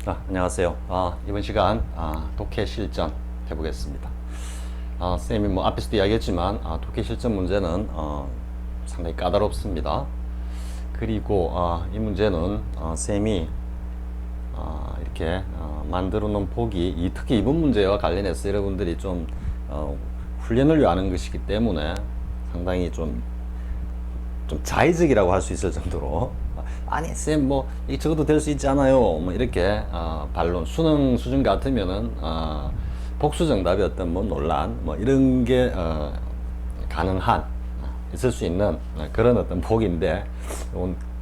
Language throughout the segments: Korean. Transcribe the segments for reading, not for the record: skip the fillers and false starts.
안녕하세요. 이번 시간 독해 실전 해보겠습니다. 쌤이 뭐 앞에서도 이야기했지만 독해 실전 문제는 상당히 까다롭습니다. 그리고 이 문제는 쌤이 이렇게 만들어 놓은 보기, 특히 이번 문제와 관련해서 여러분들이 좀 훈련을 요하는 것이기 때문에 상당히 좀 자의적이라고 할 수 있을 정도로 아니 쌤 뭐 적어도 될 수 있잖아요 뭐 이렇게 반론 수능 수준 같으면은 복수 정답이 어떤 뭐 논란 뭐 이런 게 가능한 있을 수 있는 그런 어떤 복인데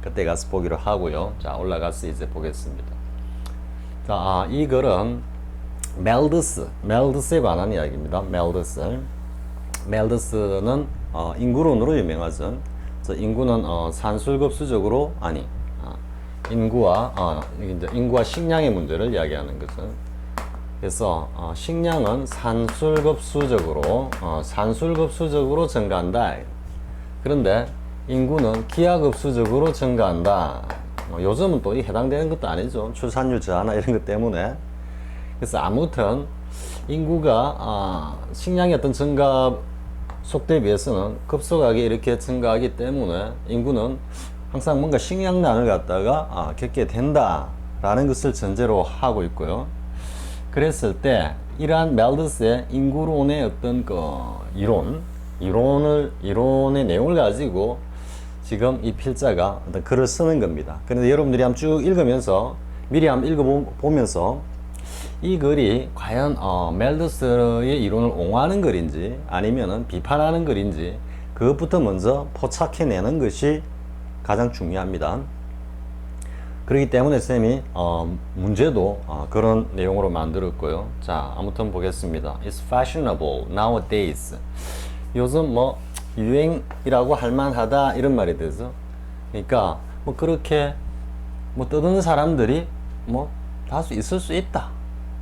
그때 가서 보기로 하고요. 자, 올라가서 이제 보겠습니다. 자, 이 글은 멜드스에 관한 이야기입니다. 멜드스는 인구론으로 유명하죠. 그래서 인구는 산술급수적으로 인구와 식량의 문제를 이야기하는 거죠. 그래서 식량은 산술급수적으로 증가한다. 그런데 인구는 기하급수적으로 증가한다. 요즘은 또 해당되는 것도 아니죠. 출산율 저하나 이런 것 때문에. 그래서 아무튼 인구가 식량의 어떤 증가 속도에 비해서는 급속하게 이렇게 증가하기 때문에 인구는 항상 뭔가 식량난을 갖다가 겪게 된다라는 것을 전제로 하고 있고요. 그랬을 때 이러한 멜드스의 인구론의 어떤 그 이론의 내용을 가지고 지금 이 필자가 어떤 글을 쓰는 겁니다. 그런데 여러분들이 한번 쭉 읽으면서 미리 한번 읽어보면서 이 글이 과연 멜드스의 이론을 옹호하는 글인지 아니면은 비판하는 글인지 그것부터 먼저 포착해내는 것이 가장 중요합니다. 그렇기 때문에 쌤이 문제도 그런 내용으로 만들었고요. 자, 아무튼 보겠습니다. It's fashionable nowadays. 요즘 뭐 유행이라고 할 만하다 이런 말이 되죠. 그러니까 뭐 그렇게 뭐 떠드는 사람들이 뭐 다수 있을 수 있다.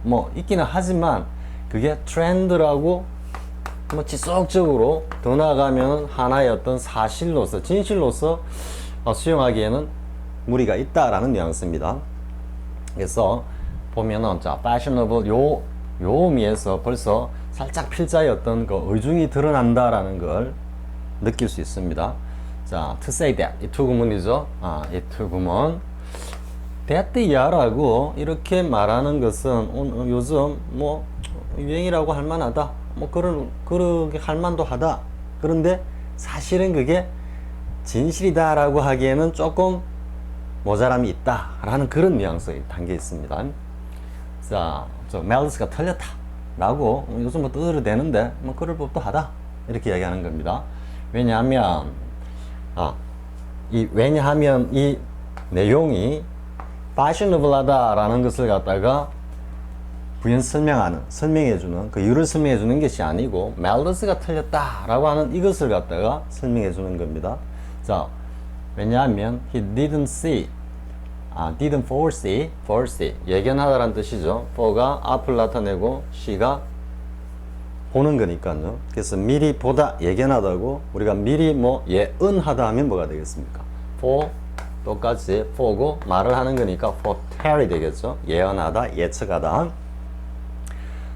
뭐 있기는 하지만 그게 트렌드라고 뭐 지속적으로 더 나아가면 하나의 어떤 사실로서 진실로서 수용하기에는 무리가 있다라는 뉘앙스입니다. 그래서 보면은 자 fashionable 요 의미에서 벌써 살짝 필자의 어떤 그 의중이 드러난다라는 걸 느낄 수 있습니다. 자, to say that 이 투구문이죠. 이 투구문 대띠야라고 이렇게 말하는 것은 요즘 뭐 유행이라고 할 만하다. 뭐 그렇게 할 만도 하다. 그런데 사실은 그게 진실이다라고 하기에는 조금 모자람이 있다라는 그런 뉘앙스가 담겨 있습니다. 자, 멜드스가 틀렸다라고 요즘 뭐 떠들어대는데 뭐 그럴 법도 하다 이렇게 이야기하는 겁니다. 왜냐하면 이 내용이 fashionable하다라는 것을 갖다가 설명해주는 그 이유를 설명해주는 것이 아니고 멜드스가 틀렸다라고 하는 이것을 갖다가 설명해주는 겁니다. 자, 왜냐하면 he didn't foresee 예견하다라는 뜻이죠. for가 앞을 나타내고 see가 보는 거니까요. 그래서 미리 보다 예견하다고 우리가 미리 뭐 예언하다 하면 뭐가 되겠습니까? for 똑같이 for고 말을 하는 거니까 foretell이 되겠죠. 예언하다, 예측하다.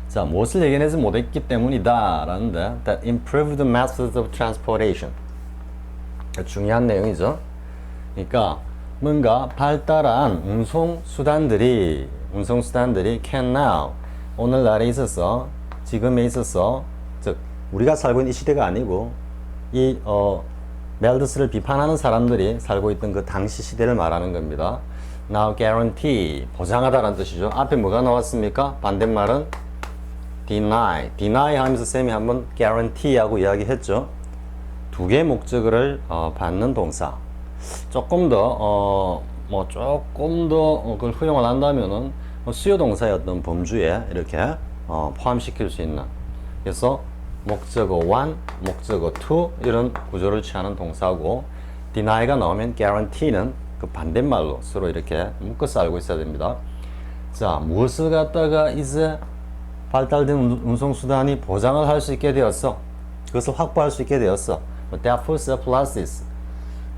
자, 무엇을 예견하지 못했기 때문이다 라는데 that improved methods of transportation 중요한 내용이죠. 그러니까 뭔가 발달한 운송 수단들이 can now 오늘날에 있어서 지금에 있어서 즉 우리가 살고 있는 이 시대가 아니고 이 멜드스를 비판하는 사람들이 살고 있던 그 당시 시대를 말하는 겁니다. Now guarantee 보장하다라는 뜻이죠. 앞에 뭐가 나왔습니까? 반대말은 deny 하면서 쌤이 한번 guarantee 하고 이야기했죠. 두 개의 목적어를 받는 동사. 조금 더 그걸 활용을 한다면은 수요 동사의 어떤 범주에 이렇게 포함시킬 수 있는. 그래서 목적어 1, 목적어 2 이런 구조를 취하는 동사고 deny가 나오면 guarantee는 그 반대말로 서로 이렇게 묶어서 알고 있어야 됩니다. 자, 무엇을 갖다가 이제 발달된 운송수단이 보장을 할 수 있게 되었어. 그것을 확보할 수 있게 되었어. Therefore surpluses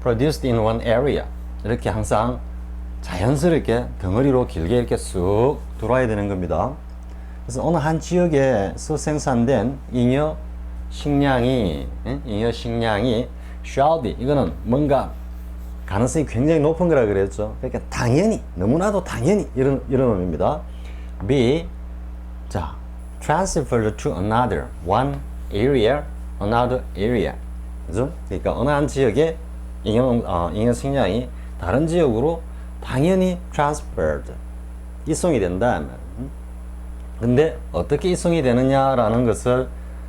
produced in one area 이렇게 항상 자연스럽게 덩어리로 길게 이렇게 쑥 들어와야 되는 겁니다. 그래서 어느 한 지역에서 생산된 잉여 식량이 shall be, 이거는 뭔가 가능성이 굉장히 높은 거라 그랬죠. 그러니까 당연히, 너무나도 당연히 이런 의미입니다. be, 자, transferred to another area. 그죠? 그러니까 어느 한 지역에 잉여 식량이 다른 지역으로 당연히 transferred, 이송이 된다. 근데 어떻게 이송이 되느냐라는 것을,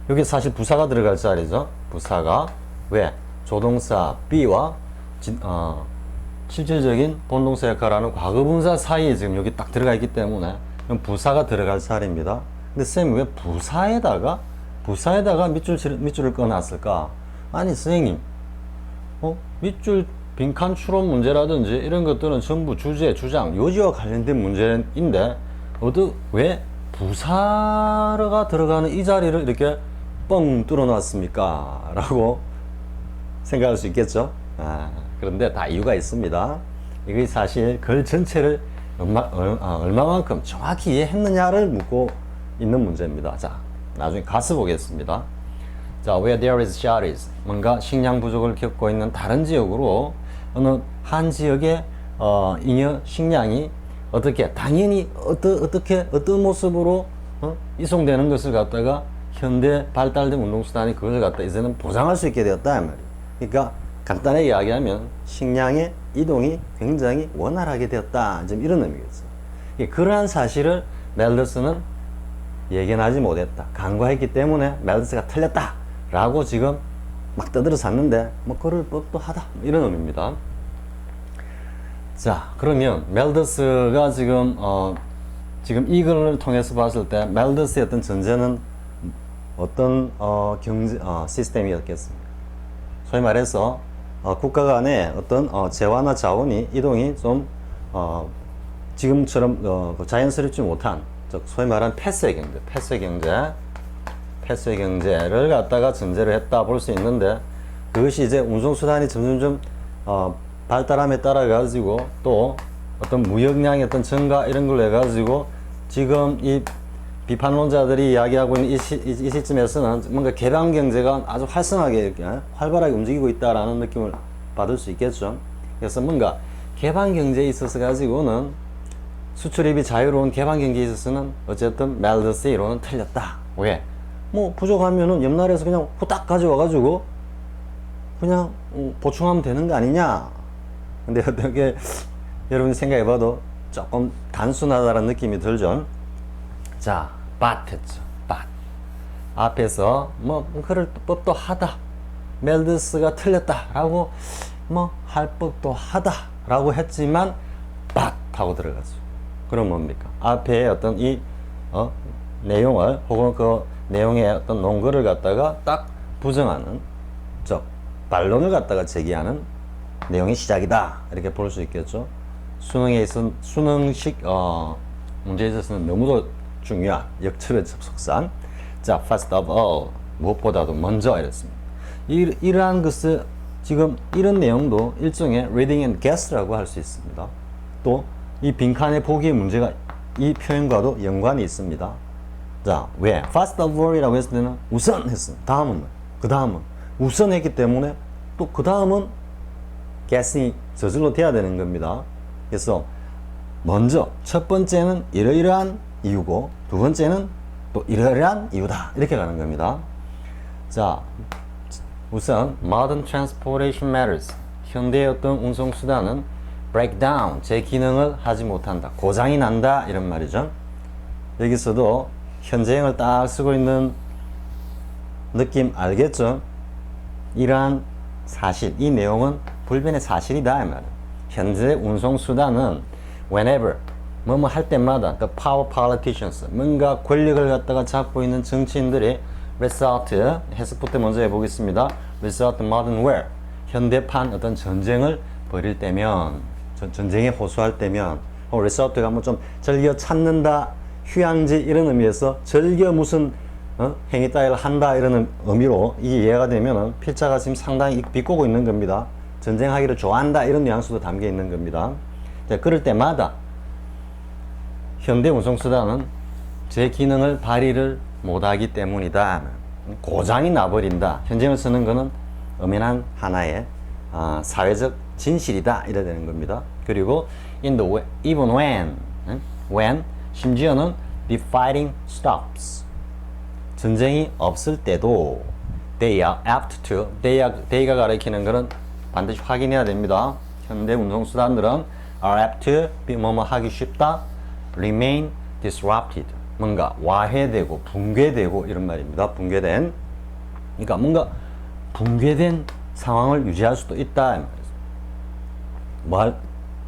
여기 사실 부사가 들어갈 자리죠. 부사가 왜? 조동사 be와 실질적인 본동사 역할하는 과거분사 사이에 지금 여기 딱 들어가 있기 때문에 부사가 들어갈 자리입니다. 근데 쌤이 왜 부사에다가 밑줄을 꺼놨을까? 아니 선생님, 밑줄 빈칸 추론 문제라든지 이런 것들은 전부 주제, 주장, 요지와 관련된 문제인데 왜 부사가 들어가는 이 자리를 이렇게 뻥 뚫어놨습니까? 라고 생각할 수 있겠죠. 그런데 다 이유가 있습니다. 이게 사실 글 전체를 얼마만큼 정확히 이해했느냐를 묻고 있는 문제입니다. 자, 나중에 가서 보겠습니다. 자, where there is shortage, 뭔가 식량 부족을 겪고 있는 다른 지역으로 어느 한 지역의 잉여 식량이 어떻게 당연히 어떤 모습으로 이송되는 것을 갖다가 현대 발달된 운동수단이 그것을 갖다 이제는 보장할 수 있게 되었다 이 말이에요. 그러니까 간단하게 이야기하면 식량의 이동이 굉장히 원활하게 되었다, 지금 이런 의미겠어요. 그러한 사실을 멜더스는 예견하지 못했다, 간과했기 때문에 멜더스가 틀렸다 라고 지금 막 떠들어 샀는데 뭐 그럴 법도 하다, 이런 의미입니다. 자, 그러면 멜더스가 지금 이걸 통해서 봤을 때 멜더스의 어떤 전제는 어떤 경제 시스템이었겠습니까? 소위 말해서 국가 간의 어떤 재화나 자원이 이동이 좀 지금처럼 자연스럽지 못한, 즉 소위 말하는 폐쇄 경제를 갖다가 전제로 했다 볼 수 있는데, 그것이 이제 운송수단이 점점점 발달함에 따라 가지고 또 어떤 무역량의 어떤 증가 이런 걸로 해가지고 지금 이 비판론자들이 이야기하고 있는 이 시점에서는 뭔가 개방 경제가 아주 활성하게 활발하게 움직이고 있다라는 느낌을 받을 수 있겠죠. 그래서 뭔가 개방 경제에 있어서 가지고는 수출입이 자유로운 개방 경제에 있어서는 어쨌든 멜더스의 이론은 틀렸다. 왜? 뭐 부족하면은 옆나라에서 그냥 후딱 가져와가지고 그냥 보충하면 되는 거 아니냐. 근데 어떻게 여러분이 생각해봐도 조금 단순하다는 느낌이 들죠. 자, but 했죠. but. 앞에서 뭐 그럴 법도 하다, 멜더스가 틀렸다라고 뭐 할 법도 하다라고 했지만 but 하고 들어갔죠. 그럼 뭡니까? 앞에 어떤 이 내용을 혹은 그 내용의 어떤 논거를 갖다가 딱 부정하는, 즉 반론을 갖다가 제기하는 내용의 시작이다, 이렇게 볼 수 있겠죠. 수능식 문제에 있어서는 너무도 중요한 역첩의 접속사. 자, first of all, 무엇보다도 먼저 이랬습니다. 이러한 것을 지금 이런 내용도 일종의 reading and guess라고 할 수 있습니다. 또 이 빈칸의 보기의 문제가 이 표현과도 연관이 있습니다. 자, 왜? first of all이라고 했을 때는 우선 했습니다. 다음은, 그 다음은 우선 했기 때문에 또 그 다음은 guessing이 저절로 돼야 되는 겁니다. 그래서 먼저 첫 번째는 이러이러한 이유고 두 번째는 또 이러이러한 이유다, 이렇게 가는 겁니다. 자, 우선 modern transportation methods, 현대의 어떤 운송수단은 break down, 제 기능을 하지 못한다, 고장이 난다, 이런 말이죠. 여기서도 현재형을 딱 쓰고 있는 느낌 알겠죠? 이러한 사실, 이 내용은 불변의 사실이다, 이 말이에요. 현재 운송수단은 whenever, 뭐뭐 할 때마다 the power politicians, 뭔가 권력을 갖다가 잡고 있는 정치인들이 resort, 해석부터 먼저 해보겠습니다. resort modern war, 현대판 어떤 전쟁을 벌일 때면, 전쟁에 호소할 때면, resort가 뭐 좀 즐겨 찾는다, 휴양지 이런 의미에서 즐겨 무슨 행위 따위를 한다 이런 의미로 이게 이해가 되면은 필자가 지금 상당히 비꼬고 있는 겁니다. 전쟁하기를 좋아한다 이런 뉘앙스도 담겨 있는 겁니다. 자, 그럴 때마다 현대 운송수단은 제 기능을 발휘를 못하기 때문이다. 고장이 나버린다. 현재를 쓰는 것은 엄연한 하나의 사회적 진실이다. 이래야 되는 겁니다. 그리고 in the way, even when 심지어는 the fighting stops. 전쟁이 없을 때도 they are apt to, they가 가리키는 것은 반드시 확인해야 됩니다. 현대 운송수단들은 are apt to 뭐뭐 하기 쉽다. remain disrupted. 뭔가 와해되고 붕괴되고 이런 말입니다. 붕괴된. 그러니까 뭔가 붕괴된 상황을 유지할 수도 있다.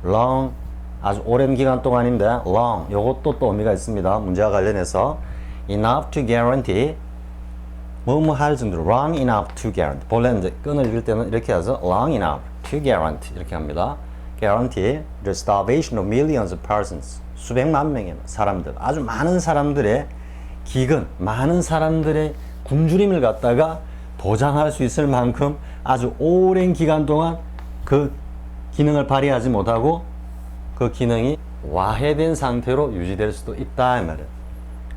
long 아주 오랜 기간 동안인데 long 요것도 또 의미가 있습니다. 문제와 관련해서 enough to guarantee 뭐뭐 할 정도로 long enough to guarantee 본래 이제 끈을 읽을 때는 이렇게 해서 long enough to guarantee 이렇게 합니다. guarantee the starvation of millions of persons 수백만 명의 사람들 아주 많은 사람들의 기근 많은 사람들의 굶주림을 갖다가 보장할 수 있을 만큼 아주 오랜 기간 동안 그 기능을 발휘하지 못하고 그 기능이 와해된 상태로 유지될 수도 있다 이 말이에요.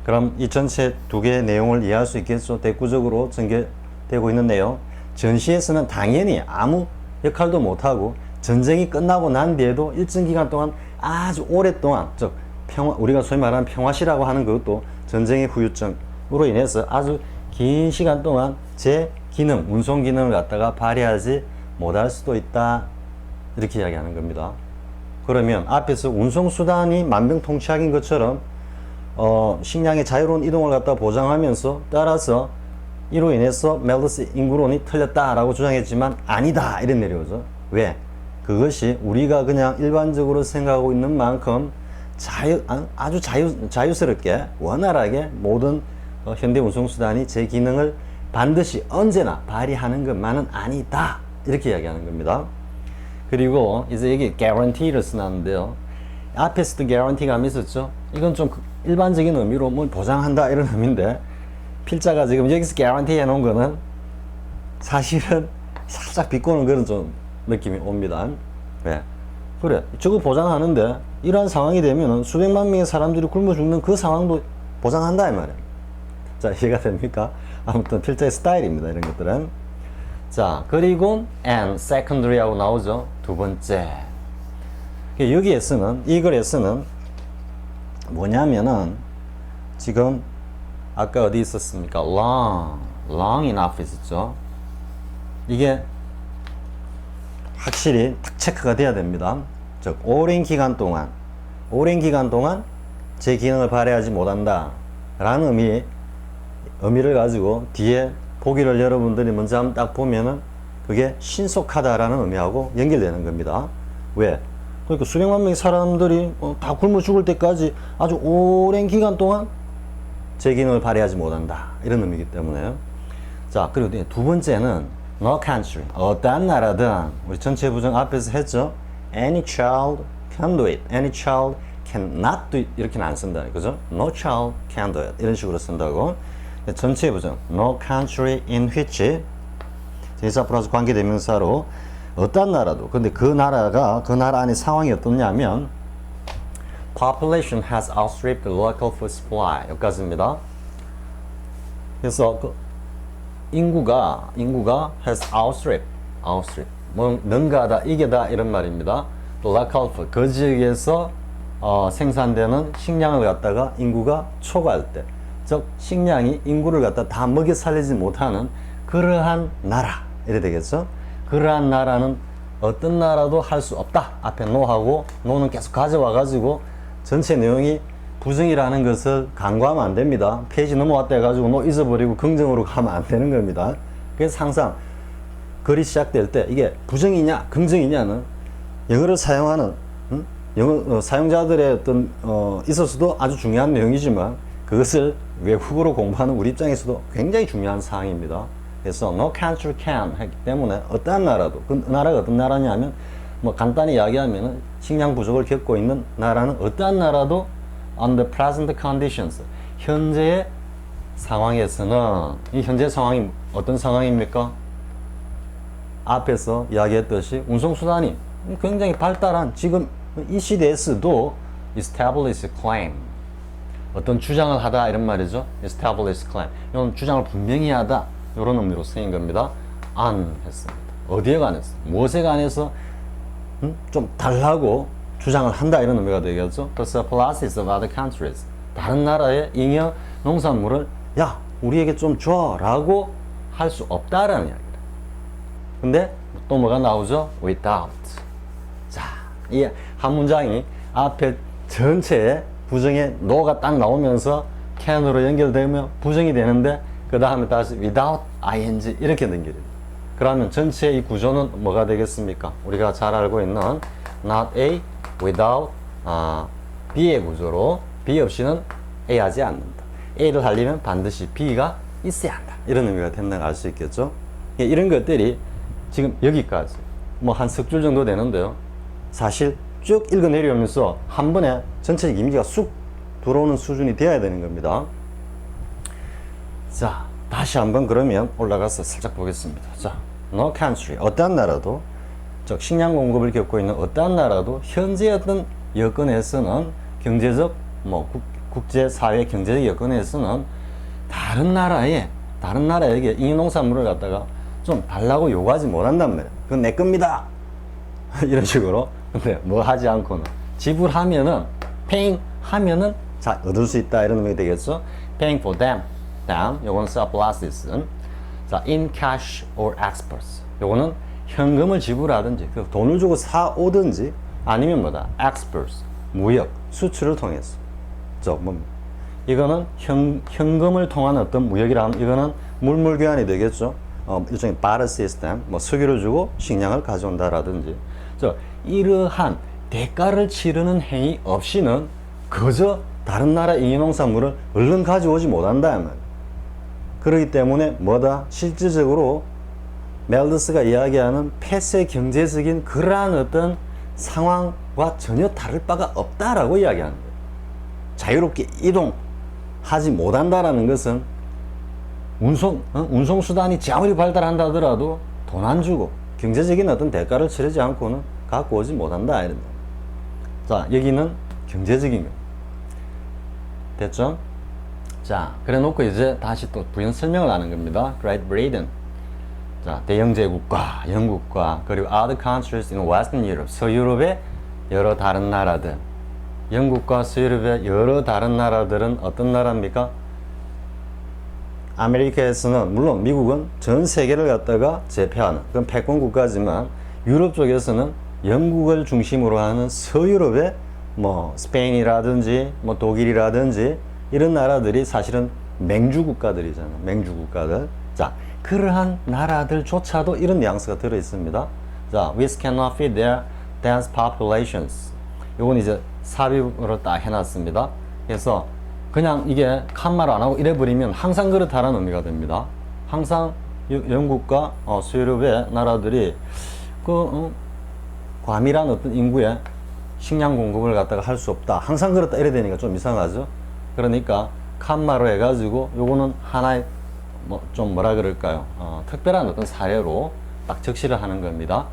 그럼 이 전체 두 개의 내용을 이해할 수 있겠죠. 대구적으로 전개되고 있는 내용. 전시에서는 당연히 아무 역할도 못하고 전쟁이 끝나고 난 뒤에도 일정 기간 동안 아주 오랫동안 즉 평화 우리가 소위 말하는 평화시라고 하는 것도 전쟁의 후유증으로 인해서 아주 긴 시간 동안 제 기능 운송 기능을 갖다가 발휘하지 못할 수도 있다 이렇게 이야기하는 겁니다. 그러면 앞에서 운송수단이 만병통치약인 것처럼 식량의 자유로운 이동을 갖다 보장하면서 따라서 이로 인해서 멜더스 인구론이 틀렸다라고 주장했지만 아니다 이런 내려오죠. 왜? 그것이 우리가 그냥 일반적으로 생각하고 있는 만큼 아주 자유스럽게 원활하게 모든 현대 운송수단이 제 기능을 반드시 언제나 발휘하는 것만은 아니다 이렇게 이야기하는 겁니다. 그리고 이제 여기 guarantee를 쓰는데요. 앞에서도 guarantee가 있었죠. 이건 좀 일반적인 의미로 뭐 보장한다 이런 의미인데 필자가 지금 여기서 guarantee 해놓은 거는 사실은 살짝 비꼬는 그런 좀 느낌이 옵니다. 왜? 그래 저거 보장하는데 이러한 상황이 되면 수백만 명의 사람들이 굶어 죽는 그 상황도 보장한다 이 말이에요. 자 이해가 됩니까? 아무튼 필자의 스타일입니다 이런 것들은. 자 그리고 and secondary 하고 나오죠. 두 번째 여기에서는 이 글에서는 뭐냐면은 지금 아까 어디 있었습니까? long enough 있었죠. 이게 확실히 딱 체크가 돼야 됩니다. 즉 오랜 기간 동안 제 기능을 발휘하지 못한다 라는 의미를 가지고 뒤에 보기를 여러분들이 먼저 한번 딱 보면은 그게 신속하다라는 의미하고 연결되는 겁니다. 왜? 그러니까 수백만 명의 사람들이 다 굶어 죽을 때까지 아주 오랜 기간 동안 제 기능을 발휘하지 못한다 이런 의미이기 때문에요. 자 그리고 두 번째는 no country 어떠한 나라든 우리 전체 부정 앞에서 했죠. any child can do it, any child cannot do it 이렇게는 안 쓴다 그죠? no child can do it 이런 식으로 쓴다고. 전체 부정 no country in which 대사 플러스 관계대명사로 어떤 나라도 근데 그 나라 안에 상황이 어떻냐면 population has outstripped the local food supply 여기까지입니다. 그래서 그 인구가 has outstripped 뭐 능가하다 이게다 이런 말입니다. local food 그 지역에서 생산되는 식량을 갖다가 인구가 초과할 때 즉 식량이 인구를 갖다 다 먹여 살리지 못하는 그러한 나라 이래 되겠죠. 그러한 나라는 어떤 나라도 할 수 없다. 앞에 no하고 no는 계속 가져와 가지고 전체 내용이 부정이라는 것을 간과하면 안 됩니다. 페이지 넘어왔다 해가지고 no 잊어버리고 긍정으로 가면 안 되는 겁니다. 그래서 항상 글이 시작될 때 이게 부정이냐 긍정이냐는 영어를 사용하는 영어 사용자들의 어떤 있어서도 아주 중요한 내용이지만 그것을 외국어로 공부하는 우리 입장에서도 굉장히 중요한 사항입니다. 그래서 no country can 했기 때문에 어떠한 나라도 그 나라가 어떤 나라냐면 뭐 간단히 이야기하면 식량 부족을 겪고 있는 나라는 어떠한 나라도 on the present conditions 현재의 상황에서는 이 현재 상황이 어떤 상황입니까? 앞에서 이야기했듯이 운송수단이 굉장히 발달한 지금 이 시대에서도 establish claim, 어떤 주장을 하다 이런 말이죠. establish claim, 이런 주장을 분명히 하다 이런 의미로 쓰인 겁니다. on 했습니다. 어디에 관해서, 무엇에 관해서 좀 달라고 주장을 한다 이런 의미가 되겠죠. The surpluses of other countries, 다른 나라의 잉여 농산물을 야 우리에게 좀 줘 라고 할 수 없다라는 이야기다. 근데 또 뭐가 나오죠? without. 자, 이 한 문장이 앞에 전체에 부정의 no가 딱 나오면서 can으로 연결되면 부정이 되는데 그 다음에 다시 without ing 이렇게 연결이 돼요. 그러면 전체 이 구조는 뭐가 되겠습니까? 우리가 잘 알고 있는 not A without B의 구조로 B 없이는 A 하지 않는다. A를 하려면 반드시 B가 있어야 한다. 이런 의미가 된다는 걸 알 수 있겠죠. 이런 것들이 지금 여기까지 뭐 한 석 줄 정도 되는데요. 사실 쭉 읽어 내려오면서 한 번에 전체적 이미지가 쑥 들어오는 수준이 되어야 되는 겁니다. 자, 다시 한번 그러면 올라가서 살짝 보겠습니다. 자, no country, 어떠한 나라도, 즉 식량 공급을 겪고 있는 어떠한 나라도 현재 어떤 여건에서는 경제적, 국제사회 경제적 여건에서는 다른 나라에게 이 농산물을 갖다가 좀 달라고 요구하지 못한단 말이에요. 그건 내 겁니다. 이런 식으로. 근데 뭐 하지 않고는 지불하면은 paying 하면은 자 얻을 수 있다 이런 의미가 되겠죠. paying for them. 다음 요거는 surpluses. 자 in cash or exports. 요거는 현금을 지불하든지 돈을 주고 사 오든지 아니면 뭐다 exports 무역 수출을 통해서. 이거는 현금을 통한 어떤 무역이라면 이거는 물물교환이 되겠죠. 일종의 바르 시스템, 석유를 주고 식량을 가져온다라든지. 이러한 대가를 치르는 행위 없이는 그저 다른 나라 잉여농산물을 얼른 가져오지 못한다. 그렇기 때문에 뭐다? 실질적으로 멜더스가 이야기하는 폐쇄 경제적인 그러한 어떤 상황과 전혀 다를 바가 없다라고 이야기하는 거예요. 자유롭게 이동하지 못한다라는 것은 운송수단이 아무리 발달한다 하더라도 돈 안 주고 경제적인 어떤 대가를 치르지 않고는 갖고 오지 못한다. 이런. 자, 여기는 경제적인 거. 됐죠? 자, 그래 놓고 이제 다시 또 부연 설명을 하는 겁니다. Great Britain. 자, 대영제국과 영국과 그리고 other countries in Western Europe. 서유럽의 여러 다른 나라들. 영국과 서유럽의 여러 다른 나라들은 어떤 나라입니까? 아메리카에서는 물론 미국은 전 세계를 갖다가 제패하는 그건 패권 국가지만 유럽 쪽에서는 영국을 중심으로 하는 서유럽의 스페인이라든지 독일이라든지 이런 나라들이 사실은 맹주 국가들이잖아요. 맹주 국가들. 자, 그러한 나라들조차도 이런 뉘앙스가 들어 있습니다. 자, which cannot feed their dense populations. 요건 이제 삽입으로 딱 해놨습니다. 그래서 그냥 이게 칸말 안 하고 이래 버리면 항상 그렇다라는 의미가 됩니다. 항상 영국과 서유럽의 나라들이 과밀한 어떤 인구의 식량 공급을 갖다가 할 수 없다. 항상 그렇다 이래 되니까 좀 이상하죠. 그러니까 칸말로 해가지고 요거는 하나의 좀 뭐라 그럴까요? 특별한 어떤 사례로 딱 적시를 하는 겁니다.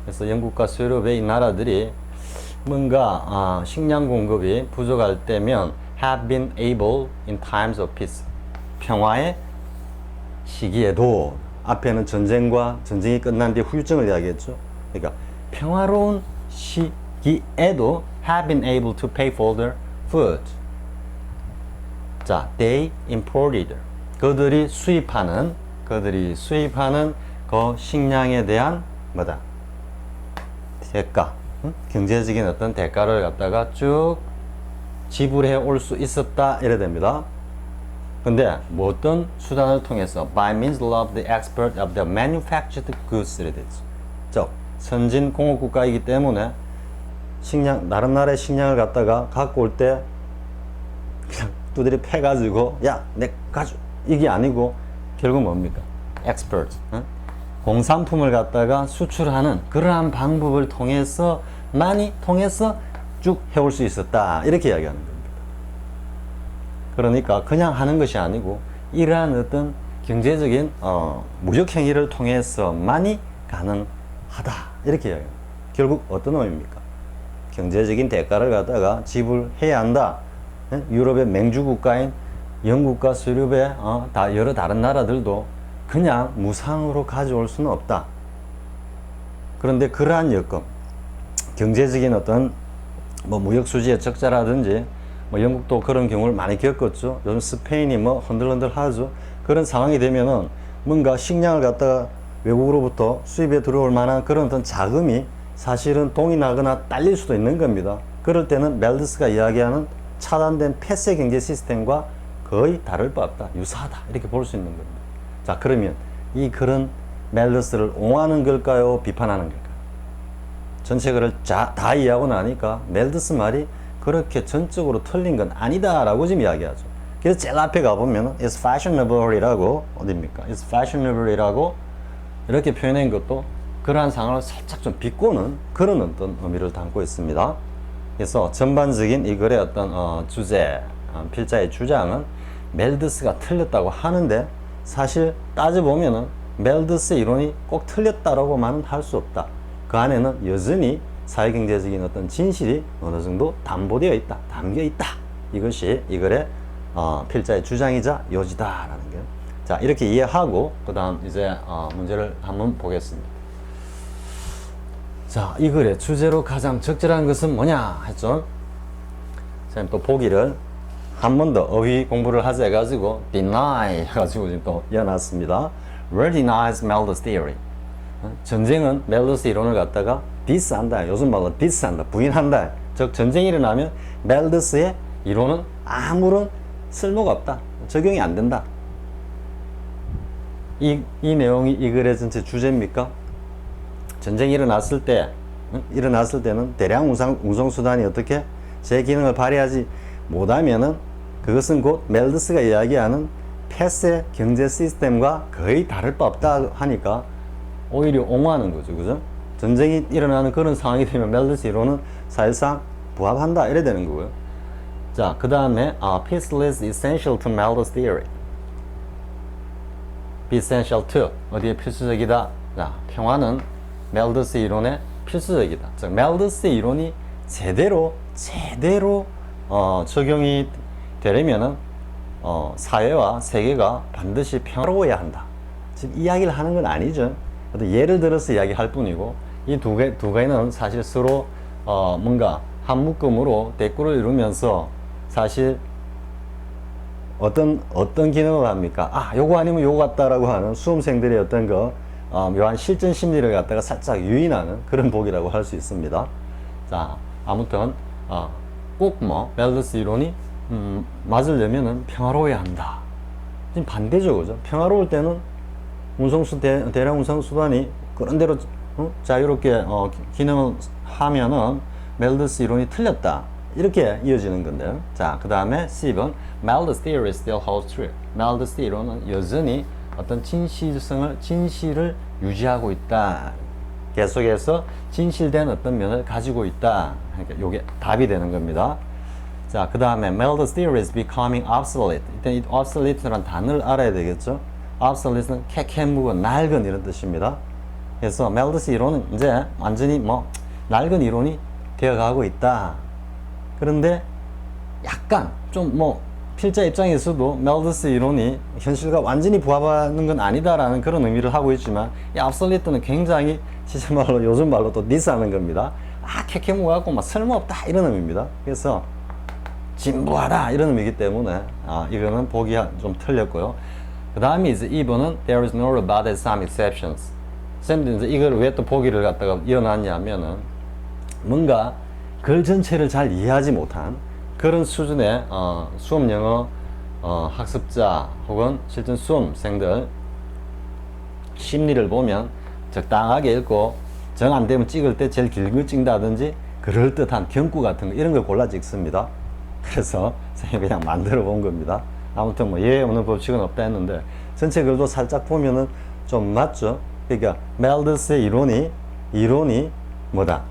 그래서 영국과 서유럽의 이 나라들이 뭔가 식량 공급이 부족할 때면 have been able in times of peace. 평화의 시기에도 앞에는 전쟁이 끝난 뒤에 후유증을 이야기했죠. 그러니까 평화로운 시기에도 have been able to pay for their food. 자, they imported. 그들이 수입하는 그 식량에 대한 뭐다? 대가. 경제적인 어떤 대가를 갖다가 쭉 지불해 올 수 있었다 이래 됩니다. 근데 어떤 수단을 통해서 by means of the export of the manufactured goods 이래 되죠. 즉 선진 공업 국가이기 때문에 다른 나라의 식량을 갖다가 갖고 올 때 그냥 두드리 패가지고 야, 내 가져 이게 아니고 결국 뭡니까? export. 공산품을 갖다가 수출하는 그러한 방법을 통해서 쭉 해올 수 있었다 이렇게 이야기하는 겁니다. 그러니까 그냥 하는 것이 아니고 이러한 어떤 경제적인 무역 행위를 통해서만이 가능하다 이렇게 이야기합니다. 결국 어떤 의미입니까? 경제적인 대가를 갖다가 지불해야 한다. 유럽의 맹주 국가인 영국과 스웨덴의 다 여러 다른 나라들도 그냥 무상으로 가져올 수는 없다. 그런데 그러한 여건, 경제적인 어떤 뭐 무역 수지의 적자라든지 뭐 영국도 그런 경우를 많이 겪었죠. 요즘 스페인이 뭐 흔들흔들하죠. 그런 상황이 되면은 뭔가 식량을 갖다가 외국으로부터 수입에 들어올 만한 그런 어떤 자금이 사실은 동이 나거나 딸릴 수도 있는 겁니다. 그럴 때는 멜더스가 이야기하는 차단된 폐쇄 경제 시스템과 거의 다를 바 없다. 유사하다. 이렇게 볼 수 있는 겁니다. 자, 그러면 이 그런 멜더스를 옹호하는 걸까요? 비판하는 걸까요? 전체 글을 다 이해하고 나니까 멜더스 말이 그렇게 전적으로 틀린 건 아니다라고 지금 이야기하죠. 그래서 제일 앞에 가보면 It's fashionable이라고 어딥니까? It's fashionable이라고 이렇게 표현한 것도 그러한 상황을 살짝 좀 비꼬는 그런 어떤 의미를 담고 있습니다. 그래서 전반적인 이 글의 어떤 주제, 필자의 주장은 멜더스가 틀렸다고 하는데 사실 따져보면은 멜더스 이론이 꼭 틀렸다라고만은 할 수 없다. 그 안에는 여전히 사회경제적인 어떤 진실이 어느 정도 담보되어 있다, 담겨 있다. 이것이 이 글의 필자의 주장이자 요지다라는 게. 자, 이렇게 이해하고 그 다음 이제 문제를 한번 보겠습니다. 자, 이 글의 주제로 가장 적절한 것은 뭐냐 했죠. 선생님 또 보기를 한 번 더 어휘 공부를 하자 해가지고 deny 해가지고 지금 또 이어놨습니다. Where denies Malthus theory? 전쟁은 멜더스 이론을 갖다가 디스한다. 요즘 말로 디스한다. 부인한다. 즉 전쟁이 일어나면 멜더스의 이론은 아무런 쓸모가 없다. 적용이 안 된다. 이 내용이 이 글의 전체 주제입니까? 전쟁이 일어났을 때는 대량 운송수단이 어떻게 제 기능을 발휘하지 못하면은 그것은 곧 멜더스가 이야기하는 폐쇄 경제 시스템과 거의 다를 바 없다 하니까 오히려 옹호하는 거죠. 그죠? 전쟁이 일어나는 그런 상황이 되면 멜더스 이론은 사실상 부합한다. 이래 되는 거고요. 자, 그 다음에 peace is essential to Malthus theory. be essential to 어디에 필수적이다? 자, 평화는 멜더스 이론의 필수적이다. 즉 멜더스 이론이 제대로 적용이 되려면은 사회와 세계가 반드시 평화로워야 한다. 지금 이야기를 하는 건 아니죠. 예를 들어서 이야기할 뿐이고 이 두 개는 사실 서로 뭔가 한 묶음으로 대꾸를 이루면서 사실 어떤 기능을 합니까? 요거 아니면 요거 같다라고 하는 수험생들의 어떤 묘한 실전 심리를 갖다가 살짝 유인하는 그런 복이라고 할 수 있습니다. 자, 아무튼 꼭 멜더스 이론이 맞으려면은 평화로워야 한다. 지금 반대죠, 그죠? 평화로울 때는 대량 운송 수단이 그런 대로 자유롭게 기능을 하면은 멜더스 이론이 틀렸다. 이렇게 이어지는 건데요. 자, 그 다음에 10번 Malthus theory still holds true. 멜더스 이론은 여전히 어떤 진실을 유지하고 있다. 계속해서 진실된 어떤 면을 가지고 있다. 그러니까 요게 답이 되는 겁니다. 자, 그 다음에 Malthus theory is becoming obsolete. 일단 이 obsolete라는 단어를 알아야 되겠죠. obsolete는 캐캐묵은 낡은 이런 뜻입니다. 그래서 멜더스 이론은 이제 완전히 낡은 이론이 되어가고 있다. 그런데 약간 좀 필자 입장에서도 멜더스 이론이 현실과 완전히 부합하는 건 아니다라는 그런 의미를 하고 있지만 이 obsolete는 굉장히 시체말로 요즘 말로 또 디스하는 겁니다. 캐캐묵 갖고 쓸모없다 이런 의미입니다. 그래서 진부하다 이런 의미이기 때문에 이거는 보기 좀 틀렸고요. 그 다음에 이제 2번은 There is no rebut at some exceptions. 쌤도 이제 이걸 왜 또 보기를 갖다가 이어놨냐면은 뭔가 글 전체를 잘 이해하지 못한 그런 수준의 수험 영어 학습자 혹은 실전 수험생들 심리를 보면 적당하게 읽고 정 안 되면 찍을 때 제일 긴 걸 찍는다든지 그럴듯한 경구 같은 거 이런 걸 골라 찍습니다. 그래서 선생님이 그냥 만들어 본 겁니다. 아무튼 예외 없는 법칙은 없다 했는데 전체 글도 살짝 보면은 좀 맞죠? 그러니까 멜더스의 이론이 뭐다?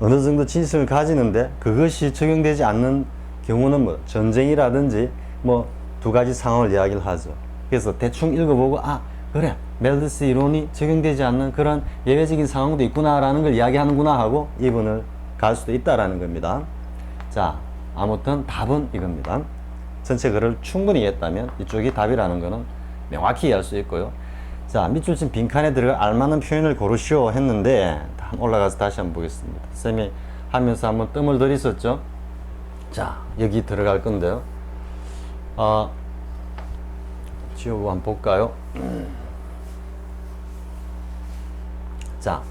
어느 정도 진실을 가지는데 그것이 적용되지 않는 경우는 전쟁이라든지 두 가지 상황을 이야기를 하죠. 그래서 대충 읽어보고 그래 멜더스 이론이 적용되지 않는 그런 예외적인 상황도 있구나라는 걸 이야기하는구나 하고 이분을 갈 수도 있다라는 겁니다. 자, 아무튼 답은 이겁니다. 전체 글을 충분히 이해했다면 이쪽이 답이라는 거는 명확히 이해할 수 있고요. 자, 밑줄 친 빈칸에 들어갈 알만한 표현을 고르시오 했는데 올라가서 다시 한번 보겠습니다. 쌤이 하면서 한번 뜸을 들이었죠. 자, 여기 들어갈 건데요. 지우고 한번 볼까요? 자,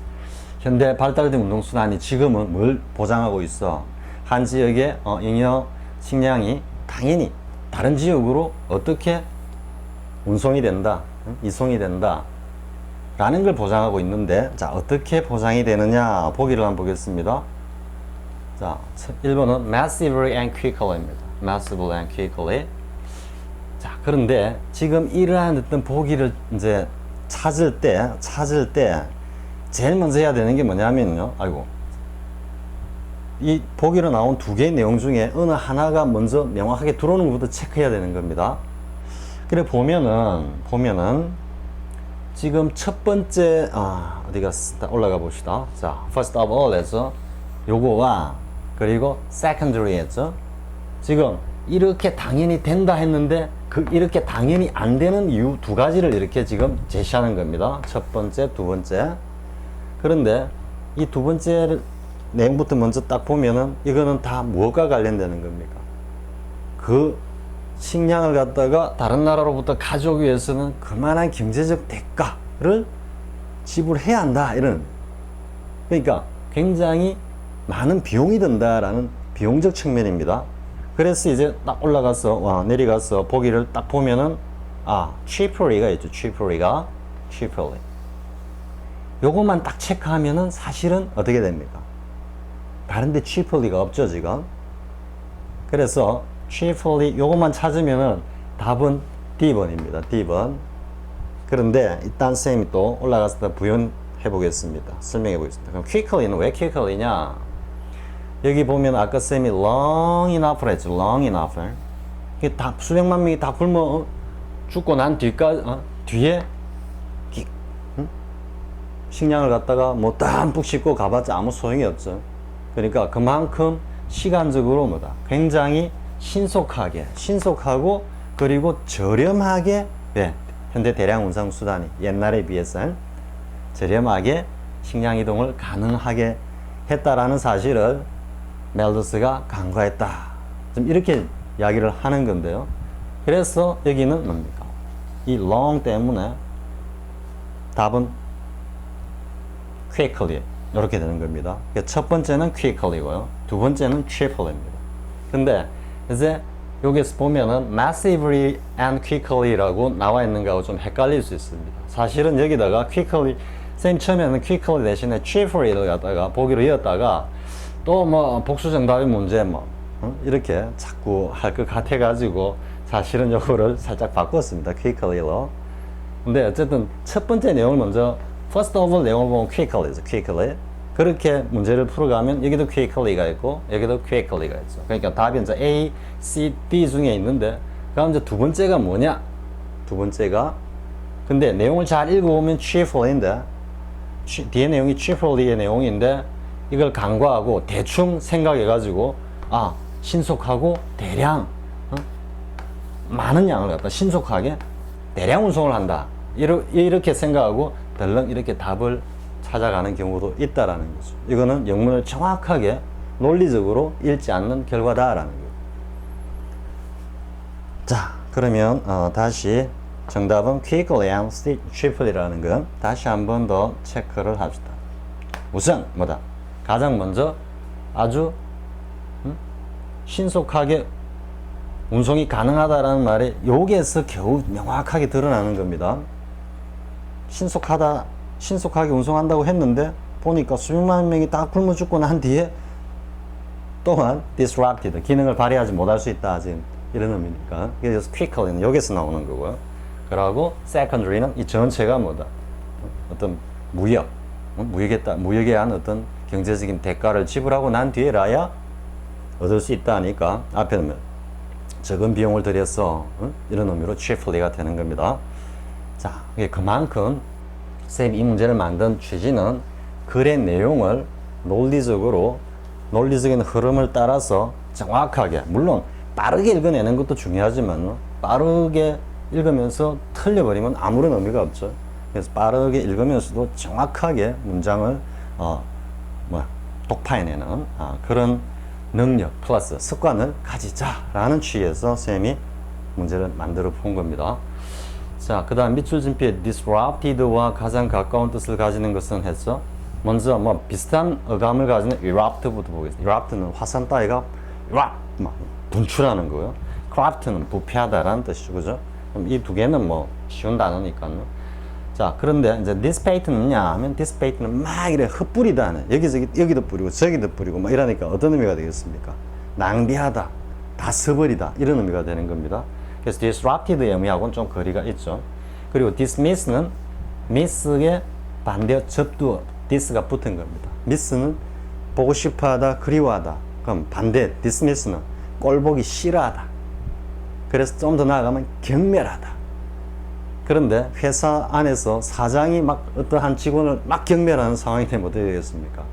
현대 발달된 운동수단이 지금은 뭘 보장하고 있어? 한 지역의 잉여 식량이 당연히 다른 지역으로 어떻게 운송이 된다, 이송이 된다 라는 걸 보장하고 있는데, 자, 어떻게 보장이 되느냐 보기를 한번 보겠습니다. 자, 1번은 massively and quickly입니다. massively and quickly. 자, 그런데 지금 이러한 어떤 보기를 이제 찾을 때 제일 먼저 해야 되는 게 뭐냐면요. 이 보기로 나온 두 개의 내용 중에 어느 하나가 먼저 명확하게 들어오는 것부터 체크해야 되는 겁니다. 그래 보면은 지금 첫 번째 어디 갔다 올라가 봅시다. 자, first of all 해서 요거와 그리고 secondary 했죠. 지금 이렇게 당연히 된다 했는데 이렇게 당연히 안 되는 이유 두 가지를 이렇게 지금 제시하는 겁니다. 첫 번째, 두 번째. 그런데 이 두 번째 내용부터 먼저 딱 보면은 이거는 다 무엇과 관련되는 겁니까? 그 식량을 갖다가 다른 나라로부터 가져오기 위해서는 그만한 경제적 대가를 지불해야 한다, 이런. 그러니까 굉장히 많은 비용이 든다라는 비용적 측면입니다. 그래서 이제 딱 올라가서 내려가서 보기를 딱 보면은 cheaply가 있죠. cheaply. 요것만 딱 체크하면은 사실은 어떻게 됩니까? 다른데 cheaply가 없죠, 지금. 그래서 cheaply 요것만 찾으면은 답은 D번입니다. D번. 그런데 일단 쌤이 또 올라가서 부연해 보겠습니다. 설명해 보겠습니다. 그럼 quickly는 왜 quickly냐? 여기 보면 아까 쌤이 long enough를 했죠. long enough. 이게 다 수백만 명이 다 굶어 죽고 난 뒤에 식량을 갖다가 뭐 땀뿍 씻고 가봤자 아무 소용이 없죠. 그러니까 그만큼 시간적으로 굉장히 신속하고 그리고 저렴하게 현대 대량 운송 수단이 옛날에 비해서 저렴하게 식량 이동을 가능하게 했다라는 사실을 멜더스가 간과했다. 좀 이렇게 이야기를 하는 건데요. 그래서 여기는 뭡니까? 이 long 때문에 답은 quickly 이렇게 되는 겁니다. 첫 번째는 quickly고요. 두 번째는 cheaply입니다. 근데 이제 여기서 보면은 massively and quickly라고 나와 있는 거하고 좀 헷갈릴 수 있습니다. 사실은 여기다가 quickly, 쌤 처음에는 quickly 대신에 cheaply를 갖다가 보기로 이었다가 또 뭐 복수 정답의 문제 이렇게 자꾸 할 것 같아 가지고 사실은 요거를 살짝 바꿨습니다. quickly로. 근데 어쨌든 첫 번째 내용을 먼저 first of all 내용을 보면 quickly. 그렇게 문제를 풀어가면 여기도 quickly가 있고 여기도 quickly가 있죠. 그러니까 답이 이제 A, C, D 중에 있는데 그럼 이제 두 번째가 뭐냐? 두 번째가 근데 내용을 잘 읽어보면 cheaply인데 뒤에 내용이 cheaply의 내용인데 이걸 간과하고 대충 생각해가지고 신속하고 대량 많은 양을 갖다 신속하게 대량 운송을 한다. 이렇게 생각하고 덜렁 이렇게 답을 찾아가는 경우도 있다라는 거죠. 이거는 영문을 정확하게 논리적으로 읽지 않는 결과다라는 거예요. 자, 그러면 다시 정답은 quickly and cheaply라는 거 다시 한 번 더 체크를 합시다. 우선 가장 먼저 아주 신속하게 운송이 가능하다라는 말이 여기에서 겨우 명확하게 드러나는 겁니다. 신속하게 운송한다고 했는데 보니까 수백만 명이 다 굶어 죽고 난 뒤에 또한 disrupted, 기능을 발휘하지 못할 수 있다, 지금 이런 의미니까. 그래서 quickly는 여기서 나오는 거고요. 그러고 secondary는 이 전체가 어떤 무역에 한 어떤 경제적인 대가를 지불하고 난 뒤에라야 얻을 수 있다 하니까 앞에는 적은 비용을 들여서 이런 의미로 cheaply가 되는 겁니다. 자, 그만큼 쌤이 이 문제를 만든 취지는 글의 내용을 논리적으로 논리적인 흐름을 따라서 정확하게, 물론 빠르게 읽어내는 것도 중요하지만 빠르게 읽으면서 틀려버리면 아무런 의미가 없죠. 그래서 빠르게 읽으면서도 정확하게 문장을 독파해내는 그런 능력 플러스 습관을 가지자라는 취지에서 쌤이 문제를 만들어 본 겁니다. 자, 그 다음 밑줄 진피에 disrupted와 가장 가까운 뜻을 가지는 것은 했죠. 먼저 뭐 비슷한 어감을 가지는 erupt부터 보겠습니다. erupt는 화산 따위가 erupt, 분출하는 거고요. craft는 부패하다라는 뜻이죠. 그죠? 그럼 이 두 개는 뭐 쉬운 단어니까요. 자, 그런데 이제 dissipate는 뭐냐 하면 dissipate는 막 이래 흩뿌리다는, 여기도 뿌리고 저기도 뿌리고 막 이러니까 어떤 의미가 되겠습니까? 낭비하다, 다 써버리다, 이런 의미가 되는 겁니다. 그래서 disrupted의 의미하고는 좀 거리가 있죠. 그리고 dismiss는 miss의 반대 접두 dis가 붙은 겁니다. miss는 보고 싶어하다, 그리워하다. 그럼 반대 dismiss는 꼴보기 싫어하다. 그래서 좀 더 나아가면 경멸하다. 그런데 회사 안에서 사장이 막 어떠한 직원을 막 경멸하는 상황이 되면 어떻게 되겠습니까?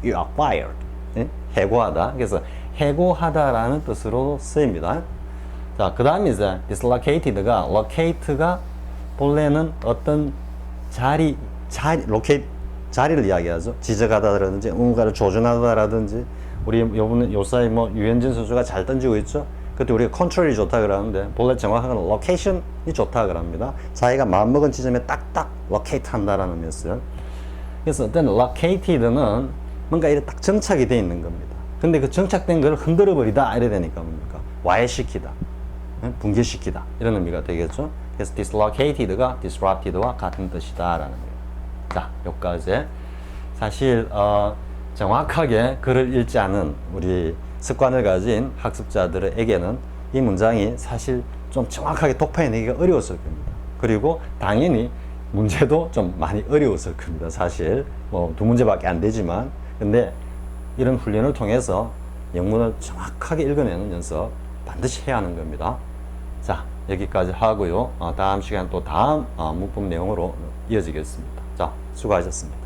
You are fired. 예? 해고하다. 그래서 해고하다라는 뜻으로 쓰입니다. 자, 그 다음에 이제 dislocated가, locate가 본래는 어떤 자리를 이야기하죠. 지적하다라든지 뭔가를 조준하다라든지, 우리 요사이 뭐 유현진 선수가 잘 던지고 있죠. 그때 우리가 컨트롤이 좋다 그러는데 본래 정확한 건 로케이션이 좋다 그럽니다. 자기가 마음먹은 지점에 딱딱 로케이트 한다라는 의미였어요. 그래서 어떤 located는 뭔가 이렇게 딱 정착이 되어 있는 겁니다. 근데 그 정착된 걸 흔들어 버리다 이래 되니까 뭡니까? 와해시키다, 붕괴시키다, 이런 의미가 되겠죠. 그래서 dislocated가 disrupted와 같은 뜻이다라는 거예요. 자, 여기까지. 사실 정확하게 글을 읽지 않은 우리 습관을 가진 학습자들에게는 이 문장이 사실 좀 정확하게 독파해내기가 어려웠을 겁니다. 그리고 당연히 문제도 좀 많이 어려웠을 겁니다. 사실 뭐 2문제밖에 안 되지만, 근데 이런 훈련을 통해서 영문을 정확하게 읽어내는 연습 반드시 해야 하는 겁니다. 자, 여기까지 하고요. 다음 시간 또 다음 문법 내용으로 이어지겠습니다. 자, 수고하셨습니다.